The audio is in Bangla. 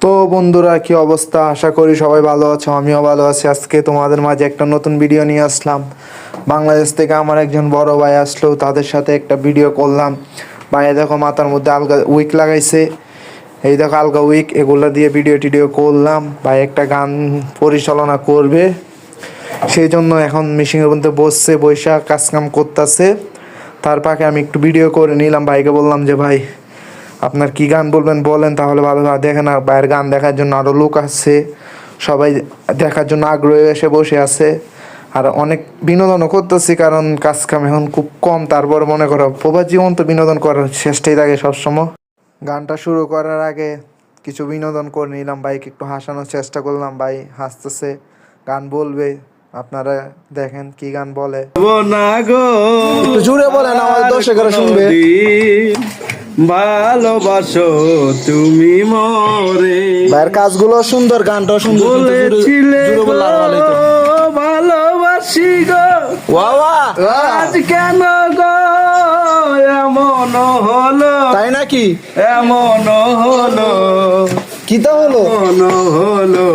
তো বন্ধুরা, কি অবস্থা? আশা করি সবাই ভালো আছো, আমিও ভালো আছি। আজকে তোমাদের মাঝে একটা নতুন ভিডিও নিয়ে আসলাম। বাংলাদেশ থেকে আমার একজন বড় ভাই আসলো, তাদের সাথে একটা ভিডিও করলাম। ভাইয়া দেখো মাথার মধ্যে আলগা উইক লাগাইছে, এই দেখো আলগা উইক, এগুলো দিয়ে ভিডিও টিডিও করলাম। ভাই একটা গান পরিচালনা করবে, সেই জন্য এখন মেশিনের মধ্যে বসছে, বৈশা কাজকাম করতেছে। তার পাকে আমি একটু ভিডিও করে নিলাম। ভাইকে বললাম যে ভাই আপনার কি গান বলবেন বলেন, তাহলে ভালো হয়। দেখেন আর ভাইয়ের গান দেখার জন্য আরও লোক আসছে, সবাই দেখার জন্য আগ্রহী এসে বসে আছে। আর অনেক বিনোদনও করতেছি, কারণ কাজ কাম এখন খুব কম। তারপর মনে করো প্রবাস জীবন তো বিনোদন করার চেষ্টাই থাকে সবসময়। গানটা শুরু করার আগে কিছু বিনোদন করে নিলাম, ভাইকে একটু হাসানোর চেষ্টা করলাম। ভাই হাসতেছে, গান বলবে, আপনারা দেখেন কি গান বলে। একটু জুড়ে বলেন, আমার দর্শকেরা শুনবে। ভালোবাসো তুমি মরে, ভাইয়ের কাজগুলো সুন্দর, গানটাও সুন্দর, বলেছিলে ভালোবাসি গো, আজ কেন গো এমন হলো? তাই নাকি? এমন হলো, কি তা হলো? এমন হলো।